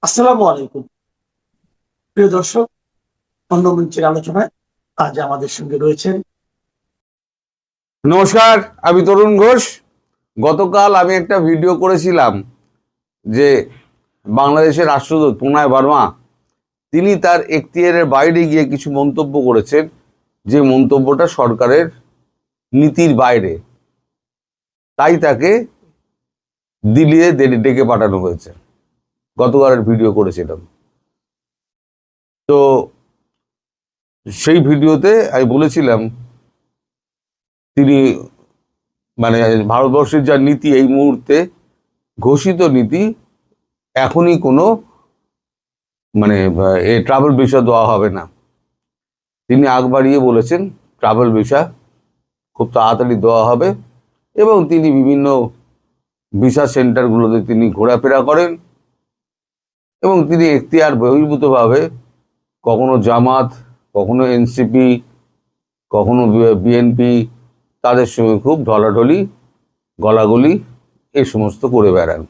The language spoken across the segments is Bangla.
আসসালামু আলাইকুম প্রিয় দর্শক। অন্য মঞ্চের আলোচনায় আজ আমাদের সঙ্গে রয়েছেন। নমস্কার, আমি তরুণ ঘোষ। গতকাল আমি একটা ভিডিও করেছিলাম যে বাংলাদেশের রাষ্ট্রদূত প্রণয় বর্মা তিনি তার এখতিয়ারের বাইরে গিয়ে কিছু মন্তব্য করেছেন, যে মন্তব্যটা সরকারের নীতির বাইরে, তাই তাকে দিল্লিতে ডেকে পাঠানো হয়েছে। গতকালের ভিডিও করেছিলাম। তো সেই ভিডিওতে আমি বলেছিলাম তিনি মানে ভারতবর্ষের যা নীতি এই মুহূর্তে ঘোষিত নীতি, এখনই কোনো ট্রাভেল ভিসা দেওয়া হবে না। তিনি আগ বাড়িয়ে বলেছেন ট্রাভেল ভিসা খুব তাড়াতাড়ি দেওয়া হবে, এবং তিনি বিভিন্ন ভিসা সেন্টারগুলোতে তিনি ঘোরাফেরা করেন, এবং তিনি এখতিয়ার বহির্ভূতভাবে কখনো জামাত, কখনো এনসিপি, কখনো বিএনপি, তাদের সঙ্গে খুব ঢলাঢলি গলাগলি এই সমস্ত করে বেড়ান,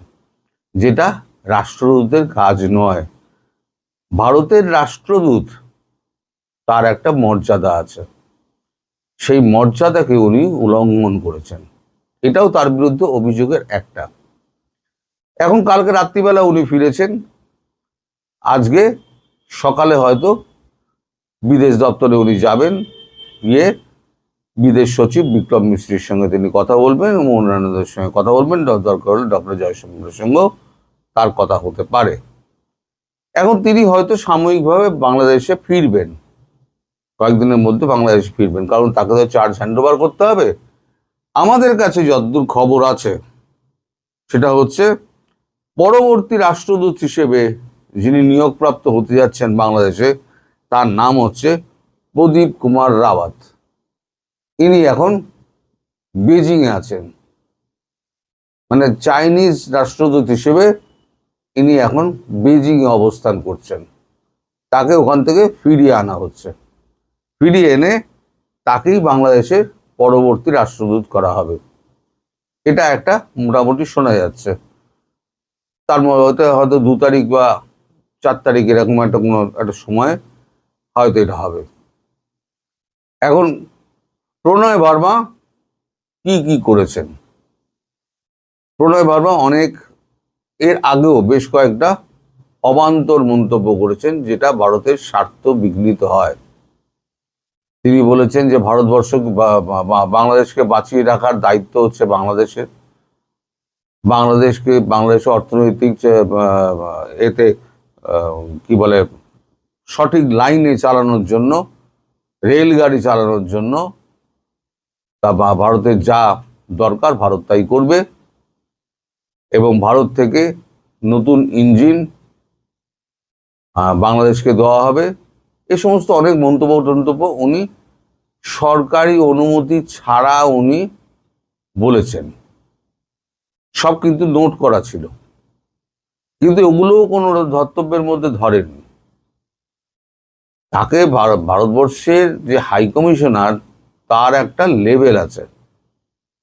যেটা রাষ্ট্রদূতের কাজ নয়। ভারতের রাষ্ট্রদূত, তার একটা মর্যাদা আছে, সেই মর্যাদাকে উনি উল্লঙ্ঘন করেছেন। এটাও তার বিরুদ্ধে অভিযোগের একটা। এখন কালকে রাত্রিবেলা উনি ফিরেছেন, আজকে সকালে হয়তো বিদেশ দপ্তরে উনি যাবেন, গিয়ে বিদেশ সচিব বিক্রম মিশ্রির সঙ্গে তিনি কথা বলবেন এবং অন্যান্যদের সঙ্গে কথা বলবেন। দরকার হলে ডক্টর জয়শঙ্করের সঙ্গেও তার কথা হতে পারে। এখন তিনি হয়তো সাময়িকভাবে বাংলাদেশে ফিরবেন, কয়েকদিনের মধ্যে বাংলাদেশে ফিরবেন, কারণ তাকে তো চার্জ হ্যান্ডওভার করতে হবে। আমাদের কাছে যতদূর খবর আছে সেটা হচ্ছে, পরবর্তী রাষ্ট্রদূত হিসেবে যিনি নিয়োগপ্রাপ্ত হতে যাচ্ছেন বাংলাদেশে, তার নাম হচ্ছে প্রদীপ কুমার রাওয়াত। ইনি এখন বেজিংয়ে আছেন, মানে চাইনিজ রাষ্ট্রদূত হিসেবে ইনি এখন বেজিংয়ে অবস্থান করছেন। তাকে ওখান থেকে ফিরিয়ে আনা হচ্ছে, ফিরিয়ে এনে তাকেই বাংলাদেশের পরবর্তী রাষ্ট্রদূত করা হবে। এটা একটা মোটামুটি শোনা যাচ্ছে। তার মধ্যে হয়তো 2 তারিখ বা 4 তারিখ এরকম একটা কোনো একটা সময় হয়তো এটা হবে। এখন প্রণয় বর্মা কি কি করেছেন? প্রণয় বর্মা অনেক এর আগেও বেশ কয়েকটা অবান্তর মন্তব্য করেছেন, যেটা ভারতের স্বার্থ বিঘ্নিত হয়। তিনি বলেছেন যে বাংলাদেশকে বাঁচিয়ে রাখার দায়িত্ব হচ্ছে বাংলাদেশের। বাংলাদেশের অর্থনৈতিক এতে কি বলে, সঠিক লাইনে চালানোর জন্য, রেলগাড়ি চালানোর জন্য তা ভারতের যা দরকার ভারত তাই করবে, এবং ভারত থেকে নতুন ইঞ্জিন বাংলাদেশকে দেওয়া হবে। এ সমস্ত অনেক মন্তব্য উনি সরকারি অনুমতি ছাড়া উনি বলেছেন। সব কিন্তু নোট করা ছিল, কিন্তু ওগুলোও কোনো ধর্তব্যের মধ্যে ধরেনি। তাকে ভারতবর্ষের যে হাই কমিশনার, তার একটা লেভেল আছে,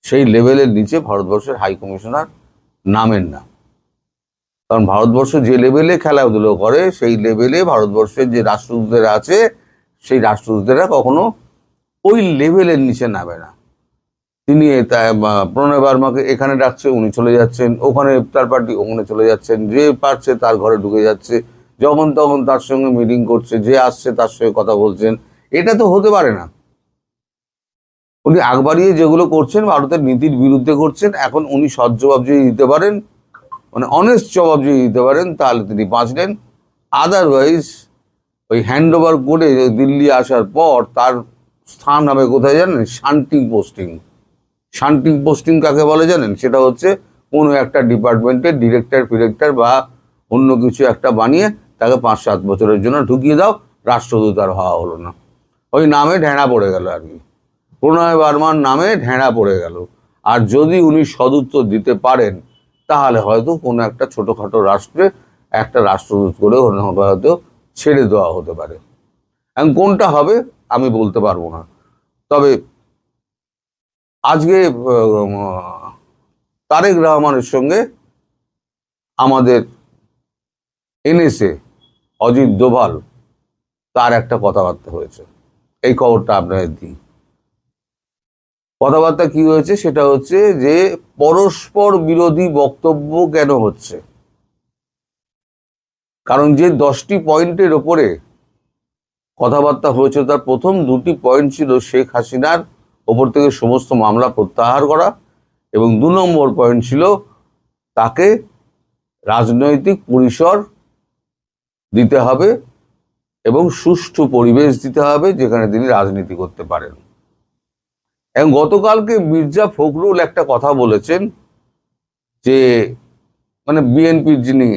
সেই লেভেলের নিচে ভারতবর্ষের হাই কমিশনার নামেন না। কারণ ভারতবর্ষ যে লেভেলে খেলাধুলো করে, সেই লেভেলে ভারতবর্ষের যে রাষ্ট্রদূতেরা আছে, সেই রাষ্ট্রদূতেরা কখনো ওই লেভেলের নিচে নামে না। তিনি প্রণয় বর্মাকে এখানে ডাকছে, উনি চলে যাচ্ছেন, ওখানে ইফতার পার্টি, ওখানে চলে যাচ্ছেন, যে পারছে তার ঘরে ঢুকে যাচ্ছে, যখন তখন তার সঙ্গে মিটিং করছে, যে আসছে তার সঙ্গে কথা বলছেন। এটা তো হতে পারে না। উনি আগ বাড়িয়ে যেগুলো করছেন ভারতের নীতির বিরুদ্ধে করছেন। এখন উনি সৎ জবাব যদি দিতে পারেন, মানে অনেস্ট জবাব যদি দিতে পারেন, তাহলে তিনি বাঁচলেন। আদারওয়াইজ ওই হ্যান্ড ওভার করে দিল্লি আসার পর তার স্থান হবে কোথায় জানেন? শান্তিং পোস্টিং। শান্তিং পোস্টিং কাকে বলে জানেন? সেটা হচ্ছে কোনো একটা ডিপার্টমেন্টের ডিরেক্টর বা অন্য কিছু একটা বানিয়ে তাকে 5-7 বছরের জন্য ঢুকিয়ে দাও, রাষ্ট্রদূত আর হওয়া হলো না, ওই নামে ঢেঁড়া পড়ে গেল আর কি। প্রণয় বর্মার নামে ঢেঁড়া পড়ে গেল। আর যদি উনি সদুত্তর দিতে পারেন, তাহলে হয়তো কোনো একটা ছোটোখাটো রাষ্ট্রে একটা রাষ্ট্রদূত করে হয়তো ছেড়ে দেওয়া হতে পারে। এখন কোনটা হবে আমি বলতে পারবো না। তবে আজকে তারেক রহমানের সঙ্গে আমাদের এনএসএ অজিত দোভাল তার একটা কথাবার্তা হয়েছে। এই খবরটা আপনাদের দিই। কথাবার্তা কি হয়েছে সেটা হচ্ছে যে পরস্পর বিরোধী বক্তব্য কেন হচ্ছে, কারণ যে 10টি পয়েন্টের ওপরে কথাবার্তা হয়েছে তার প্রথম 2টি পয়েন্ট ছিল শেখ হাসিনার ওপর থেকে সমস্ত মামলা প্রত্যাহার করা, এবং 2 নম্বর পয়েন্ট ছিল তাকে রাজনৈতিক পরিসর দিতে হবে এবং সুষ্ঠু পরিবেশ দিতে হবে যেখানে তিনি রাজনীতি করতে পারেন। এবং গতকালকে মির্জা ফখরুল একটা কথা বলেছেন যে মানে বিএনপির যিনি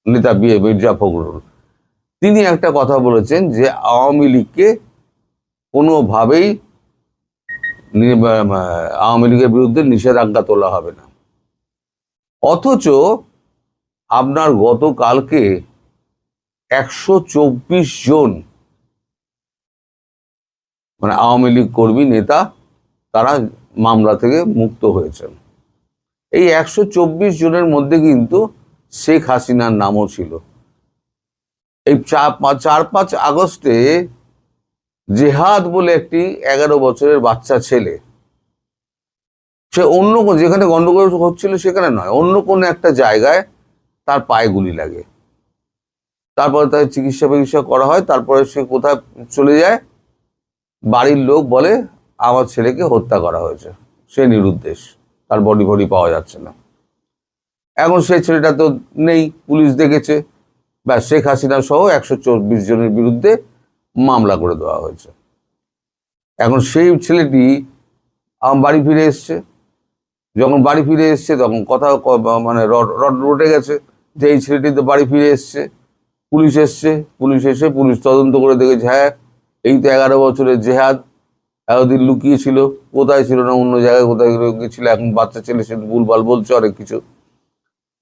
নেতা মির্জা ফখরুল, তিনি একটা কথা বলেছেন যে আওয়ামী লীগকে কোনোভাবেই আওয়ামী লীগের বিরুদ্ধে নিষেধাজ্ঞা তোলা হবে না। অথচ আপনার গতকালকে 124 জন মানে আওয়ামী লীগ কর্মী নেতা তারা মামলা থেকে মুক্ত হয়েছেন। এই 124 জনের মধ্যে কিন্তু শেখ হাসিনার নামও ছিল। এই 4-5 আগস্টে জেহাদ বলে একটি 11 বছরের বাচ্চা ছেলে, সে অন্য যেখানে গন্ডগোল হচ্ছিল সেখানে নয়, অন্য কোনো একটা জায়গায় তার পায়ে গুলি লাগে, তারপরে তার চিকিৎসা করা হয়, তারপরে সে কোথায় চলে যায়, বাড়ির লোক বলে আমার ছেলেকে হত্যা করা হয়েছে, সে নিরুদ্দেশ, তার বডি পাওয়া যাচ্ছে না। এখন সেই ছেলেটা তো নেই, পুলিশ দেখেছে, ব্যাস শেখ হাসিনা সহ 124 জনের বিরুদ্ধে মামলা করে দেওয়া হয়েছে। এখন সেই ছেলেটি বাড়ি ফিরে এসছে, যখন বাড়ি ফিরে এসছে তখন কথা মানে রড রটে গেছে যে এই ছেলেটি তো বাড়ি ফিরে এসছে। পুলিশ এসছে, পুলিশ তদন্ত করে দেখেছে হ্যাঁ এই তো 11 বছরের জেহাদ এতদিন লুকিয়েছিল, কোথায় ছিল না অন্য জায়গায় কোথায় গেছিল, এখন বাচ্চা ছেলে সে ভুলভাল বলছে অনেক কিছু।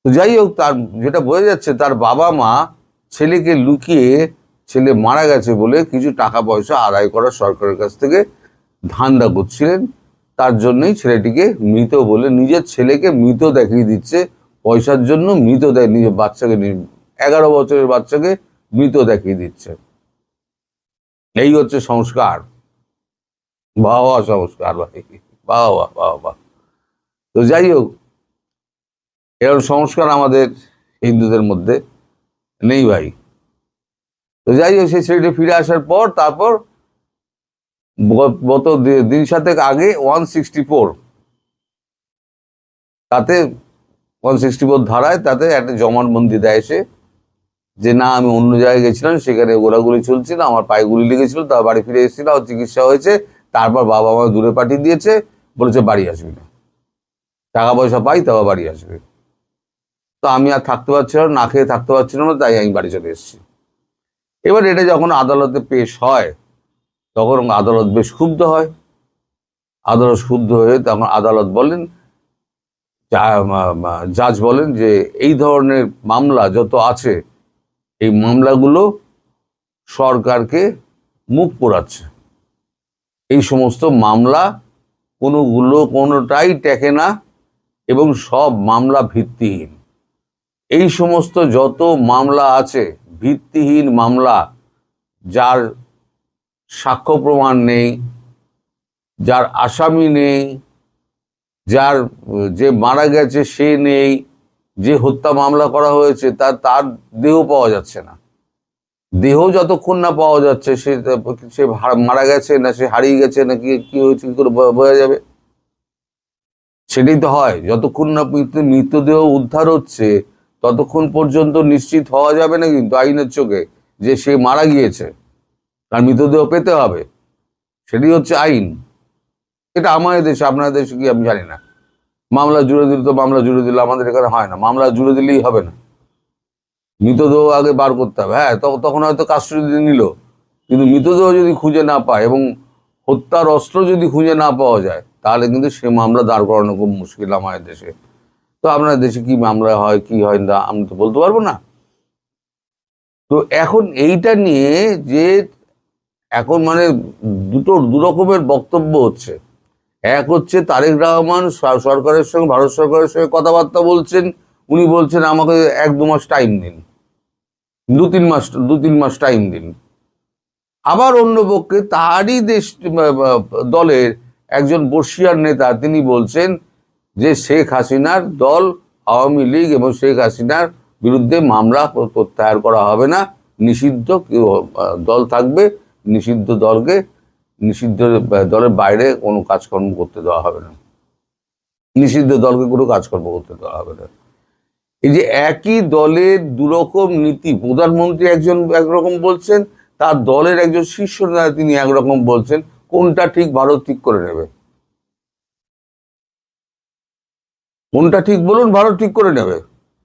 তো যাই হোক, তার যেটা বোঝা যাচ্ছে তার বাবা মা ছেলেকে লুকিয়ে ছেলে মারা গেছে বলে কিছু টাকা পয়সা আদায় করার সরকারের কাছ থেকে ধান্দা করছিলেন। তার জন্যই ছেলেটিকে মৃত বলে, নিজের ছেলেকে মৃত দেখিয়ে দিচ্ছে পয়সার জন্য, মৃত দেয় নিজের বাচ্চাকে, 11 বছরের বাচ্চাকে মৃত দেখিয়ে দিচ্ছে। এই হচ্ছে সংস্কার, বাবা সংস্কার ভাই, বাবা। তো যাই হোক, এরকম সংস্কার আমাদের হিন্দুদের মধ্যে নেই ভাই। তো যাই হোক, সেই ছেলেটি ফিরে আসার পর তারপর গত দিন সাতেক আগে 164 তাতে 164 ধারায় তাতে একটা জমানবন্দি দেয় সে, যে না আমি অন্য জায়গায় গেছিলাম, সেখানে গোলাগুলি চলছিল, আমার পায়ে গুলি লেগেছিল, তার বাড়ি ফিরে এসেছিল, চিকিৎসা হয়েছে, তারপর বাবা মা দূরে পাঠিয়ে দিয়েছে, বলেছে বাড়ি আসবি না, টাকা পয়সা পাই তবে বাড়ি আসবে। তো আমি আর থাকতে পারছিলাম না, খেয়ে থাকতে পারছিলাম না, তাই আমি বাড়ি চলে এসেছি। এবার এটা যখন আদালতে পেশ হয় তখন আদালত বেশ ক্ষুব্ধ হয়। আদালত ক্ষুব্ধ হয়ে তখন আদালত বলেন, জাজ বলেন যে এই ধরনের মামলা যত আছে এই মামলাগুলো সরকারকে মুখ পোড়াচ্ছে, এই সমস্ত মামলা কোনোটাই টেকে না এবং সব মামলা ভিত্তিহীন। এই সমস্ত যত মামলা আছে ভিত্তিহীন মামলা, যার সাক্ষ্য প্রমাণ নেই, যার আসামি নেই, যার যে মারা গেছে সে নেই, যে হত্যা মামলা করা হয়েছে তার দেহ পাওয়া যাচ্ছে না, দেহ যতক্ষণ না পাওয়া যাচ্ছে সে মারা গেছে না সে হারিয়ে গেছে না কি হয়েছে কি করে বোঝা যাবে? সেটাই তো হয়, যতক্ষণ না মৃতদেহ উদ্ধার হচ্ছে ততক্ষণ পর্যন্ত নিশ্চিত হওয়া যাবে না কিন্তু আইনের চোখে যে সে মারা গিয়েছে, আর মৃতদেহ পেতে হবে, সেটাই হচ্ছে আইন। এটা আমাদের দেশে, আপনাদের দেশে কি আমি জানি না। মামলা জুড়ে দিল তো মামলা জুড়ে দিল, আমাদের এখানে হয় না, মামলা জুড়ে দিলেই হবে না, মৃতদেহ আগে বার করতে হবে। হ্যাঁ, তখন হয়তো কাস্টডিতে নিল, কিন্তু মৃতদেহ যদি খুঁজে না পায় এবং হত্যার অস্ত্র যদি খুঁজে না পাওয়া যায় তাহলে কিন্তু সে মামলা দাঁড় করানো খুব মুশকিল আমাদের দেশে। তো আপনার দেশে কি মামলা হয় কি হয় না আমি তো বলতে পারবো না। তো এখন এইটা নিয়ে যে এখন মানে দু রকমের বক্তব্য হচ্ছে। এক হচ্ছে তারেক রহমান সরকারের সঙ্গে, ভারত সরকারের সঙ্গে কথাবার্তা বলছেন, উনি বলছেন আমাকে 1-2 মাস টাইম দিন, 2-3 মাস টাইম দিন। আবার অন্য পক্ষে তারই দলের একজন বর্ষিয়ার নেতা তিনি বলছেন যে শেখ হাসিনার দল, আওয়ামী লীগ এবং শেখ হাসিনার বিরুদ্ধে মামলা প্রত্যাহার করা হবে না, নিষিদ্ধ দল থাকবে, নিষিদ্ধ দলের বাইরে কোনো কাজকর্ম করতে দেওয়া হবে না, নিষিদ্ধ দলকে কোনো কাজকর্ম করতে দেওয়া হবে না। এই যে একই দলের দুরকম নীতি, প্রধানমন্ত্রী একরকম বলছেন, তার দলের একজন শীর্ষ নেতা তিনি একরকম বলছেন, কোনটা ঠিক ভারত ঠিক করে নেবে? কোনটা ঠিক বলুন, ভারত ঠিক করে নেবে,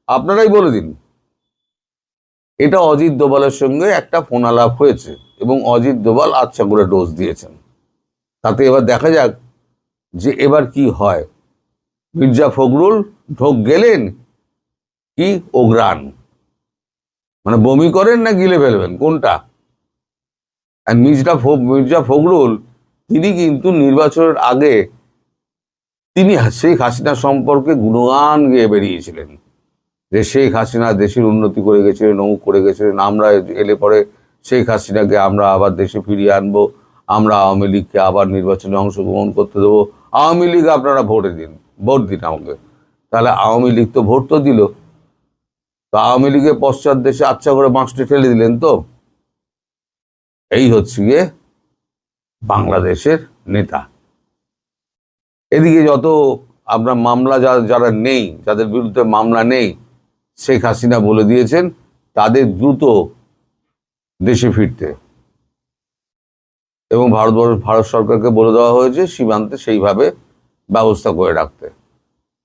আপনারাই বলে দিন। এটা অজিত দোভালের সঙ্গে একটা ফোন আলাপ হয়েছে এবং অজিত দোভাল আচ্ছা করে ডোজ দিয়েছেন। তাতে এবার দেখা যাক যে এবার কি হয়। মির্জা ফখরুল ঢোক গেলেন কি ওগ্রান, মানে বমি করেন না গিলে ফেলবেন, কোনটা? আর মির্জা ফখরুল তিনি কিন্তু নির্বাচনের আগে তিনি শেখ হাসিনা সম্পর্কে গুণগান গেয়ে বেরিয়েছিলেন যে শেখ হাসিনা দেশের উন্নতি করে গেছিলেন, অমুক করে গেছিলেন, আমরা এলে পরে শেখ হাসিনাকে আমরা আবার দেশে ফিরিয়ে আনবো, আমরা আওয়ামী লীগকে আবার নির্বাচনে অংশগ্রহণ করতে দেবো, আওয়ামী লীগ আপনারা ভোট দিন আমাকে। তাহলে আওয়ামী লীগ তো ভোট তো দিল, তো আওয়ামী লীগের পশ্চাৎ দেশে আচ্ছা করে বাঁশটি ঠেলে দিলেন। তো এই হচ্ছে গিয়ে বাংলাদেশের নেতা। এদিকে যত আপনার মামলা যারা নেই, যাদের বিরুদ্ধে মামলা নেই, শেখ হাসিনা বলে দিয়েছেন তাদের দ্রুত দেশে ফিরতে, এবং ভারত সরকারকে বলে দেওয়া হয়েছে সীমান্তে সেইভাবে ব্যবস্থা করে রাখতে।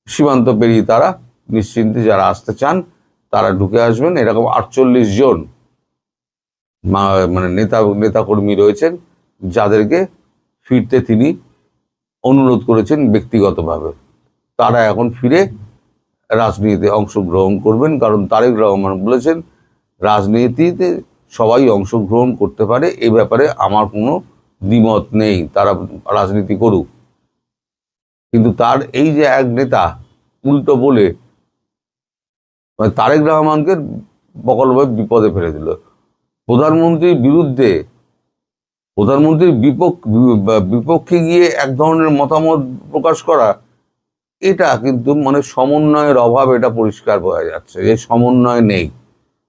সীমান্ত পেরিয়ে তারা নিশ্চিন্তে যারা আসতে চান তারা ঢুকে আসবেন। এরকম 48 জন মানে নেতাকর্মী রয়েছেন যাদেরকে ফিরতে তিনি অনুরোধ করেছেন ব্যক্তিগতভাবে। তারা এখন ফিরে রাজনীতিতে অংশগ্রহণ করবেন, কারণ তারেক রহমান বলেছেন রাজনীতিতে সবাই অংশগ্রহণ করতে পারে, এ ব্যাপারে আমার কোনো দ্বিমত নেই, তারা রাজনীতি করুক। কিন্তু তার এই যে এক নেতা উল্টো বলে তারেক রহমানকে বকলভাবে বিপদে ফেলে দিল। প্রধানমন্ত্রীর বিপক্ষে গিয়ে এক ধরনের মতামত প্রকাশ করা, এটা কিন্তু মানে সমন্বয়ের অভাব, এটা পরিষ্কার বোঝা যাচ্ছে যে সমন্বয় নেই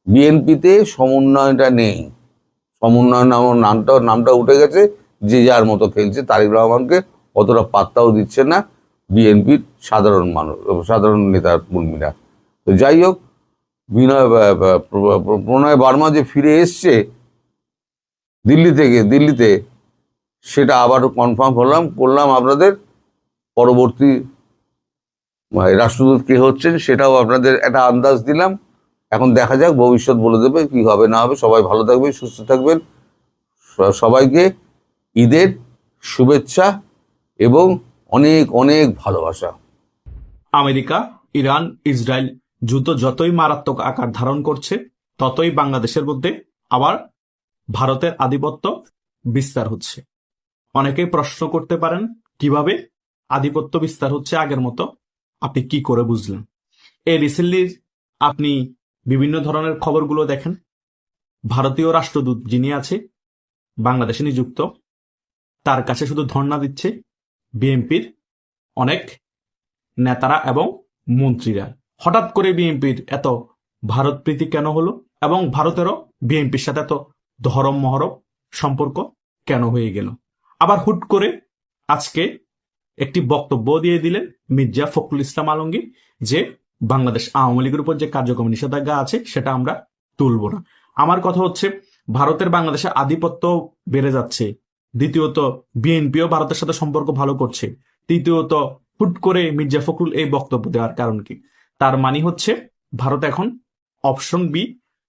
বিএনপিতে, সমন্বয়টা নেই। সমন্বয় নামটা উঠে গেছে, যে যার মতো খেলছে। তারেক রহমানকে অতটা পাত্তাও দিচ্ছে না বিএনপির সাধারণ নেতা কর্মীরা। তো যাই হোক, প্রণয় বার্মা যে ফিরে এসছে দিল্লিতে, সেটা আবার কনফার্ম করলাম আপনাদের। পরবর্তী রাষ্ট্রদূত কে হচ্ছেন সেটাও আপনাদের একটা আন্দাজ দিলাম। এখন দেখা যাক, ভবিষ্যৎ বলে দেবে কি হবে না হবে। সবাই ভালো থাকবেন, সুস্থ থাকবেন। সবাইকে ঈদের শুভেচ্ছা এবং অনেক অনেক ভালোবাসা। আমেরিকা, ইরান, ইসরায়েল যুদ্ধ যতই মারাত্মক আকার ধারণ করছে, ততই বাংলাদেশের মধ্যে আবার ভারতের আধিপত্য বিস্তার হচ্ছে। অনেকেই প্রশ্ন করতে পারেন, কিভাবে আধিপত্য বিস্তার হচ্ছে আগের মতো, আপনি কি করে বুঝলেন? এই রিসেন্টলি আপনি বিভিন্ন ধরনের খবরগুলো দেখেন। ভারতীয় রাষ্ট্রদূত যিনি আছে বাংলাদেশে নিযুক্ত, তার কাছে শুধু ধর্ণা দিচ্ছে বিএনপির অনেক নেতারা এবং মন্ত্রীরা। হঠাৎ করে বিএনপির এত ভারত প্রীতি কেন হলো, এবং ভারতেরও বিএনপির সাথে এত ধরম মহরম সম্পর্ক কেন হয়ে গেল? আবার হুট করে আজকে একটি বক্তব্য দিয়ে দিলেন মির্জা ফখরুল ইসলাম আলমগীর যে বাংলাদেশ আওয়ামী লীগের উপর যে কার্যক্রম নিষেধাজ্ঞা আছে সেটা আমরা তুলব না। আমার কথা হচ্ছে, ভারতের বাংলাদেশে আধিপত্য বেড়ে যাচ্ছে, দ্বিতীয়ত বিএনপিও ভারতের সাথে সম্পর্ক ভালো করছে, তৃতীয়ত হুট করে মির্জা ফখরুল এই বক্তব্য দেওয়ার কারণ কি? তার মানে হচ্ছে ভারত এখন অপশন বি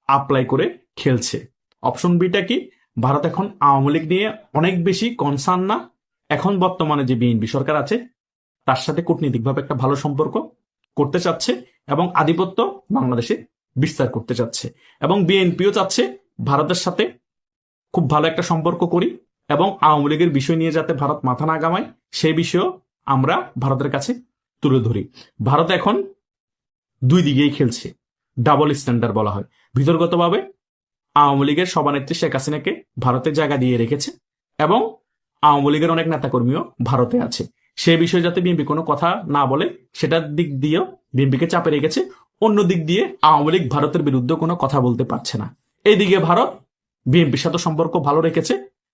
অ্যাপ্লাই করে খেলছে। অপশন বিটা কি? ভারত এখন আওয়ামী লীগ নিয়ে অনেক বেশি কনসার্ন না, এখন বর্তমানে যে বিএনপি সরকার আছে তার সাথে কূটনীতিকভাবে একটা ভালো সম্পর্ক করতে চাচ্ছে এবং আধিপত্য বাংলাদেশে বিস্তার করতে চাচ্ছে। এবং বিএনপিও চাচ্ছে ভারতের সাথে খুব ভালো একটা সম্পর্ক করি, এবং আওয়ামী লীগের বিষয় নিয়ে যাতে ভারত মাথা না গামায় সেই বিষয়েও আমরা ভারতের কাছে তুলে ধরি। ভারত এখন দুই দিকেই খেলছে, ডাবল স্ট্যান্ডার্ড বলা হয়। ভিতরগতভাবে আওয়ামী লীগের সভানেত্রী শেখ হাসিনাকে ভারতে জায়গা দিয়ে রেখেছে এবং আওয়ামী লীগের অনেক নেতাকর্মীও ভারতে আছে। সে বিষয়ে যাতে বিএনপি কোনো কথা না বলে সেটার দিক দিয়েও বিএনপিকে চাপে রেখেছে। অন্য দিক দিয়ে আওয়ামী লীগ ভারতের বিরুদ্ধে কোনো কথা বলতে পারছে না। এইদিকে ভারত বিএনপির সাথে সম্পর্ক ভালো রেখেছে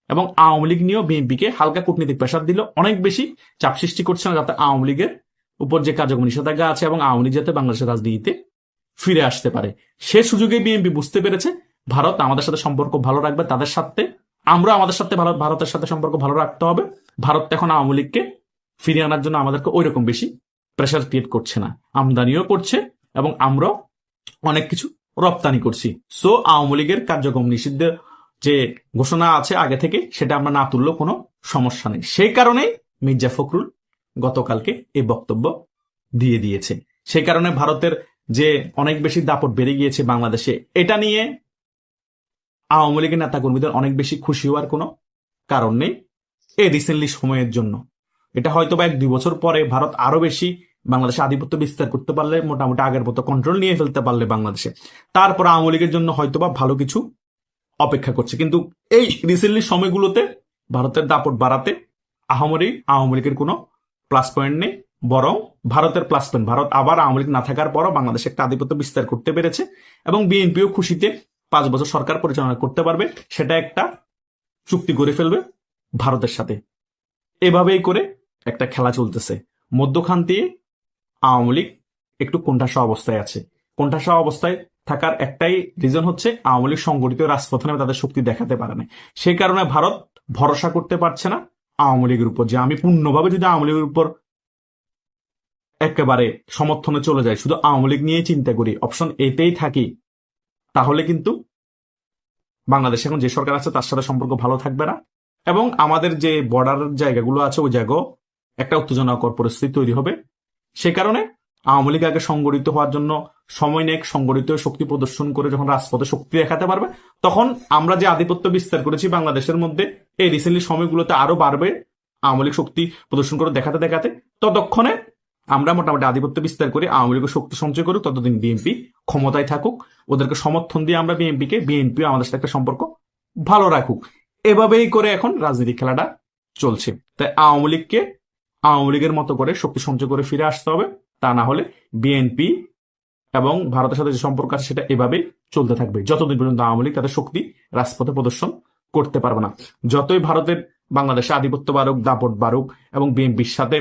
এবং আওয়ামী লীগ নিয়েও বিএনপিকে হালকা কূটনীতিক প্রেসার দিল, অনেক বেশি চাপ সৃষ্টি করছে না যাতে আওয়ামী লীগের উপর যে কার্যক্রম নিষেধাজ্ঞা আছে এবং আওয়ামী লীগ যাতে বাংলাদেশের রাজনীতিতে ফিরে আসতে পারে। সে সুযোগে বিএনপি বুঝতে পেরেছে ভারত আমাদের সাথে সম্পর্ক ভালো রাখবে, তাদের সাথে আমরা আমাদের সাথে ভারতের সাথে সম্পর্ক ভালো রাখতে হবে। ভারত এখন আওয়ামী লীগকে ফিরিয়ে আনার জন্য আমাদেরকে ওই রকম বেশি প্রেসার ক্রিয়েট করছে না, আমদানিও করছে এবং আমরাও অনেক কিছু রপ্তানি করছি। সো আওয়ামী লীগের কার্যক্রম নিষিদ্ধের যে ঘোষণা আছে আগে থেকে সেটা আমরা না তুললেও কোনো সমস্যা নেই। সেই কারণেই মির্জা ফখরুল গতকালকে এই বক্তব্য দিয়ে দিয়েছে। সেই কারণে ভারতের যে অনেক বেশি দাপট বেড়ে গিয়েছে বাংলাদেশে, এটা নিয়ে আওয়ামী লীগের নেতাকর্মীদের অনেক বেশি খুশি হওয়ার কোনো কারণ নেই এই রিসেন্টলি সময়ের জন্য। এটা হয়তো বা 1-2 বছর পরে ভারত আরো বেশি বাংলাদেশে আধিপত্য বিস্তার করতে পারলে, মোটামুটি আগের মতো কন্ট্রোল নিয়ে ফেলতে পারলে বাংলাদেশে, তারপর আওয়ামী লীগের জন্য হয়তো বা ভালো কিছু অপেক্ষা করছে। কিন্তু এই রিসেন্টলি সময়গুলোতে ভারতের দাপট বাড়াতে আহামরি আওয়ামী লীগের কোনো প্লাস পয়েন্ট নেই, বরং ভারতের প্লাস পয়েন্ট। ভারত আবার আওয়ামী লীগ না থাকার পরও বাংলাদেশে একটা আধিপত্য বিস্তার করতে পেরেছে এবং বিএনপিও খুশিতে 5 বছর সরকার পরিচালনা করতে পারবে, সেটা একটা চুক্তি করে ফেলবে ভারতের সাথে। এভাবেই করে একটা খেলা চলতেছে। মধ্যখান দিয়ে আওয়ামী লীগ একটু কোণঠাসা অবস্থায় আছে। কোণঠাসা অবস্থায় থাকার একটাই রিজন হচ্ছে আওয়ামী লীগ সংগঠিত রাজপথে নামে তাদের শক্তি দেখাতে পারে না। সেই কারণে ভারত ভরসা করতে পারছে না আওয়ামী লীগের উপর যে আমি পূর্ণভাবে যদি আওয়ামী লীগের উপর একেবারে সমর্থনে চলে যাই, শুধু আওয়ামী লীগ নিয়েই চিন্তা করি, অপশন এতেই থাকি, তাহলে কিন্তু বাংলাদেশে এখন যে সরকার আছে তার সাথে সম্পর্ক ভালো থাকবে না এবং আমাদের যে বর্ডার জায়গাগুলো আছে ওই জায়গাও একটা উত্তেজনাকর পরিস্থিতি তৈরি হবে। সে কারণে আওয়ামী লীগ আগে সংগঠিত হওয়ার জন্য সময় নেই, সংগঠিত শক্তি প্রদর্শন করে যখন রাজপথে শক্তি দেখাতে পারবে তখন আমরা যে আধিপত্য বিস্তার করেছি বাংলাদেশের মধ্যে এই রিসেন্টলি সময়গুলোতে আরো বাড়বে আওয়ামী লীগ শক্তি প্রদর্শন করে দেখাতে দেখাতে। ততক্ষণে আমরা মোটামুটি আধিপত্য বিস্তার করে আওয়ামী লীগের শক্তি সঞ্চয় করুক, ততদিন বিএনপি ক্ষমতায় থাকুক, ওদেরকে সমর্থন দিয়ে আমরা বিএনপিও আমাদের সাথে একটা সম্পর্ক ভালো রাখুক। এভাবেই করে এখন রাজনীতি খেলাটা চলছে। তাই আওয়ামী লীগের মতো করে শক্তি সঞ্চয় করে ফিরে আসতে হবে, তা না হলে বিএনপি এবং ভারতের সাথে যে সম্পর্ক আছে সেটা এভাবেই চলতে থাকবে যতদিন পর্যন্ত আওয়ামী লীগ তাদের শক্তি রাজপথে প্রদর্শন করতে পারবে না। যতই ভারতের বাংলাদেশে আধিপত্য বাড়ুক, দাপট বাড়ুক এবং বিএনপির সাথে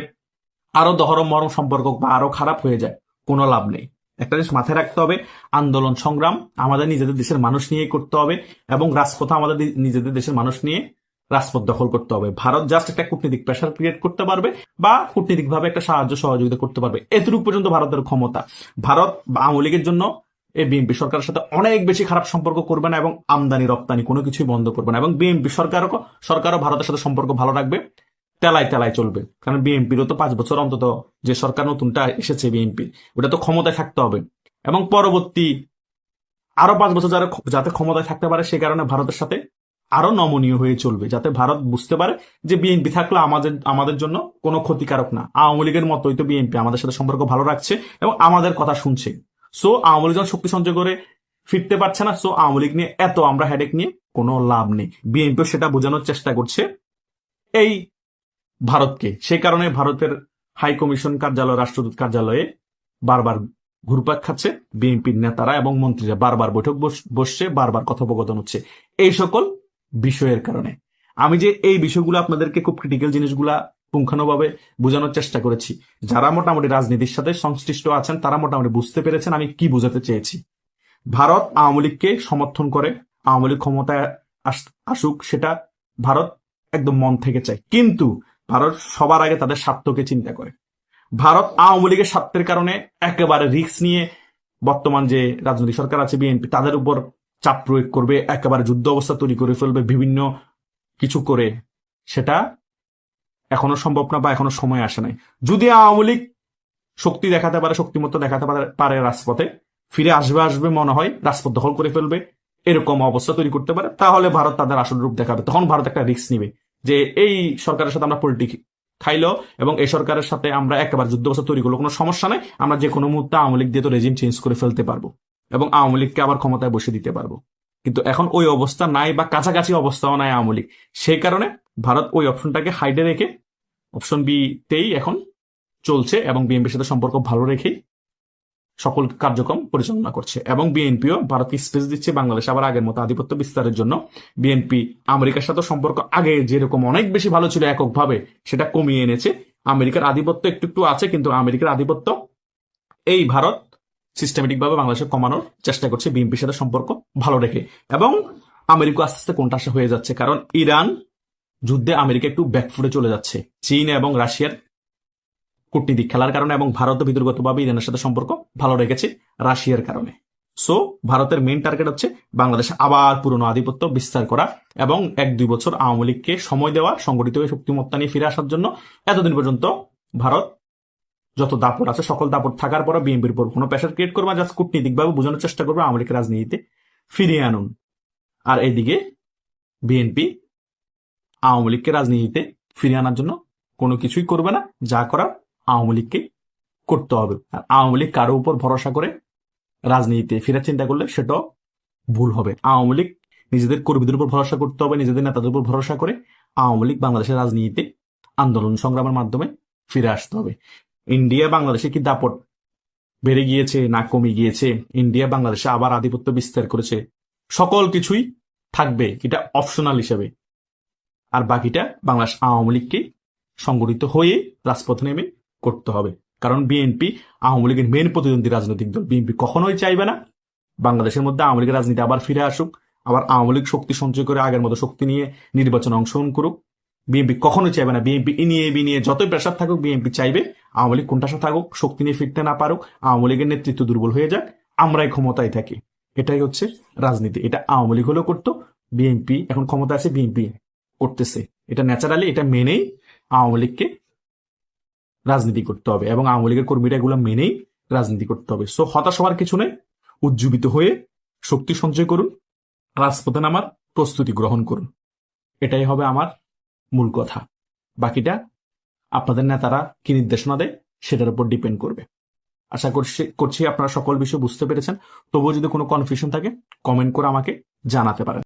আরো দহরম মহরম সম্পর্ক বা আরো খারাপ হয়ে যায়, কোনো লাভ নেই। একটা জিনিস মাথায় রাখতে হবে, আন্দোলন সংগ্রাম আমাদের নিজেদের দেশের মানুষ নিয়ে করতে হবে এবং রাজপথে আমাদের নিজেদের দেশের মানুষ নিয়ে রাজপথ দখল করতে হবে। ভারত জাস্ট একটা কূটনীতিক প্রেসার ক্রিয়েট করতে পারবে বা কূটনীতিক ভাবে একটা সাহায্য সহযোগিতা করতে পারবে, এতটুকু পর্যন্ত ভারতের ক্ষমতা। ভারত আওয়ামী লীগের জন্য এই বিএনপি সরকারের সাথে অনেক বেশি খারাপ সম্পর্ক করবে না এবং আমদানি রপ্তানি কোনো কিছুই বন্ধ করবে না এবং বিএনপি সরকারও ভারতের সাথে সম্পর্ক ভালো রাখবে, তেলায় তেলায় চলবে। কারণ বিএনপিরও তো 5 বছর অন্তত যে সরকার নতুনটা এসেছে বিএনপি, ওটা তো ক্ষমতায় থাকতে হবে এবং পরবর্তী আরো 5 বছর যাতে ক্ষমতায় থাকতে পারে সে কারণে ভারতের সাথে আরো নমনীয় হয়ে চলবে, যাতে ভারত বুঝতে পারে যে বিএনপি থাকলে আমাদের জন্য কোনো ক্ষতিকারক না। আওয়ামী লীগের মতোই তো বিএনপি আমাদের সাথে সম্পর্ক ভালো রাখছে এবং আমাদের কথা শুনছে। সো আওয়ামী লীগ যখন শক্তি সঞ্চয় করে ফিরতে পারছে না, সো আওয়ামী লীগ নিয়ে এত আমরা হেডেক নিয়ে কোনো লাভ নেই। বিএনপিও সেটা বোঝানোর চেষ্টা করছে এই ভারতকে। সেই কারণে ভারতের হাই কমিশন কার্যালয়, রাষ্ট্রদূত কার্যালয়ে বারবার ঘুরপাক খাচ্ছে বিএনপির নেতারা এবং মন্ত্রীরা, বারবার বৈঠক বসছে, বারবার কথোপকথন হচ্ছে এই সকল বিষয়ের কারণে। আমি যে এই বিষয়গুলো আপনাদেরকে খুব ক্রিটিক্যাল জিনিসগুলা পুঙ্খানুভাবে বোঝানোর চেষ্টা করেছি, যারা মোটামুটি রাজনীতির সাথে সংশ্লিষ্ট আছেন তারা মোটামুটি বুঝতে পেরেছেন আমি কি বোঝাতে চেয়েছি। ভারত আওয়ামী লীগকে সমর্থন করে, আওয়ামী লীগ ক্ষমতায় আসুক সেটা ভারত একদম মন থেকে চায়, কিন্তু ভারত সবার আগে তাদের স্বার্থকে চিন্তা করে। ভারত আওয়ামী লীগের স্বার্থের কারণে একেবারে রিস্ক নিয়ে বর্তমান যে রাজনৈতিক সরকার আছে বিএনপি তাদের উপর চাপ প্রয়োগ করবে, একেবারে যুদ্ধ অবস্থা তৈরি করে ফেলবে বিভিন্ন কিছু করে। সেটা এখনো সম্ভব না বা এখনো সময় আসে নাই। যদি আওয়ামী লীগ শক্তি দেখাতে পারে, শক্তিমত্তা দেখাতে পারে, রাজপথে ফিরে আসবে মনে হয়, রাজপথ দখল করে ফেলবে, এরকম অবস্থা তৈরি করতে পারে, তাহলে ভারত তাদের আসল রূপ দেখাবে। তখন ভারত একটা রিস্ক নিবে যে এই সরকারের সাথে আমরা খাইলো এবং এই সরকারের সাথে আমরা একেবারে যুদ্ধ অবস্থা তৈরি করলো, কোনো সমস্যা নাই, আমরা যে কোনো মুহূর্তে আওয়ামী লীগ দিয়ে তো রেজিম চেঞ্জ করে ফেলতে পারবো এবং আওয়ামী লীগকে আবার ক্ষমতায় বসে দিতে পারবো। কিন্তু এখন ওই অবস্থা নাই বা কাছাকাছি অবস্থাও নাই আওয়ামী লীগ। সেই কারণে ভারত ওই অপশনটাকে হাইডে রেখে অপশন বি তেই এখন চলছে এবং বিএনপির সাথে সম্পর্ক ভালো রেখেই সকল কার্যক্রম পরিচালনা করছে এবং বিএনপিও ভারতকে স্পেস দিচ্ছে বাংলাদেশ আবার আগের মতো আধিপত্য বিস্তারের জন্য। বিএনপি আমেরিকার সাথে সম্পর্ক আগে যেরকম অনেক বেশি ভালো ছিল এককভাবে, সেটা কমিয়ে এনেছে। আমেরিকার আধিপত্য একটু একটু আছে, কিন্তু আমেরিকার আধিপত্য এই ভারত সিস্টেমেটিক ভাবে বাংলাদেশে কমানোর চেষ্টা করছে বিএনপির সাথে সম্পর্ক ভালো রেখে। এবং আমেরিকা আস্তে আস্তে কোণঠাসা হয়ে যাচ্ছে, কারণ ইরান যুদ্ধে আমেরিকা একটু ব্যাকফুটে চলে যাচ্ছে চীন এবং রাশিয়ার কূটনীতিক খেলার কারণে, এবং ভারতও বিতর্কতভাবে ইরানের সাথে সম্পর্ক ভালো রেখেছে রাশিয়ার কারণে। সো ভারতের মেইন টার্গেট হচ্ছে বাংলাদেশে আবার পুরনো আধিপত্য বিস্তার করা এবং 1-2 বছর আওয়ামী লীগকে সময় দেওয়া, সংগঠিত হয়ে শক্তিমত্তা নিয়ে ফিরে আসার জন্য। এতদিন পর্যন্ত ভারত যত দাপট আছে সকল দাপট থাকার পর বিএনপির উপর কোনো প্রেশার ক্রিয়েট করবে, জাস্ট কূটনীতিকভাবে বোঝানোর চেষ্টা করবে আওয়ামী লীগের রাজনীতিতে ফিরিয়ে আনুন। আর এইদিকে বিএনপি আওয়ামী লীগকে রাজনীতিতে ফিরিয়ে আনার জন্য কোনো কিছুই করবে না, যা করার আওয়ামী লীগকে করতে হবে। আর আওয়ামী লীগ কারো উপর ভরসা করে রাজনীতিতে ফেরার চিন্তা করলে সেটাও ভুল হবে। আওয়ামী লীগ নিজেদের কর্মীদের উপর ভরসা করতে হবে, নিজেদের নেতাদের উপর ভরসা করে আওয়ামী লীগ বাংলাদেশের রাজনীতিতে আন্দোলন সংগ্রামের মাধ্যমে ফিরে আসতে হবে। ইন্ডিয়া বাংলাদেশে কি দাপট বেড়ে গিয়েছে না কমে গিয়েছে, ইন্ডিয়া বাংলাদেশে আবার আধিপত্য বিস্তার করেছে, সকল কিছুই থাকবে এটা অপশনাল হিসেবে। আর বাকিটা বাংলাদেশ আওয়ামী লীগকে সংগঠিত হয়ে রাজপথে নেমে করতে হবে। কারণ বিএনপি আওয়ামী লীগের মেন প্রতিদ্বন্দ্বী রাজনৈতিক দল। বিএনপি কখনোই চাইবে না বাংলাদেশের মধ্যে আওয়ামী লীগের রাজনীতি আবার ফিরে আসুক, আবার আওয়ামী লীগ শক্তি সঞ্চয় করে আগের মতো শক্তি নিয়ে নির্বাচনে অংশগ্রহণ করুক। বিএনপি কখনোই চাইবে না। বিএনপি নিয়ে যতই প্রেশার থাকুক, বিএনপি চাইবে আওয়ামী লীগ কোনটাসা থাকুক, শক্তি নিয়ে ফিরতে না পারুক, আওয়ামী লীগের নেতৃত্ব দুর্বল হয়ে যাক, আমরাই ক্ষমতায় থাকি। এটাই হচ্ছে রাজনীতি। এটা আওয়ামী লীগ হলেও করতো, বিএনপি এখন ক্ষমতা আছে, বিএনপি করতেছে। এটা ন্যাচারালি, এটা মেনেই আওয়ামী লীগকে রাজনীতি করতে হবে এবং আওয়ামী লীগের কর্মীরা এগুলো মেনেই রাজনীতি করতে হবে। সো হতাশ হওয়ার কিছু নেই, উজ্জীবিত হয়ে শক্তি সঞ্চয় করুন, রাজপথে নামার প্রস্তুতি গ্রহণ করুন। এটাই হবে আমার মূল কথা। বাকিটা আপনাদের নেতারা কি নির্দেশনা দেয় সেটার উপর ডিপেন্ড করবে। আশা করছি আপনারা সকল বিষয় বুঝতে পেরেছেন। তবুও যদি কোনো কনফিউশন থাকে কমেন্ট করে আমাকে জানাতে পারেন।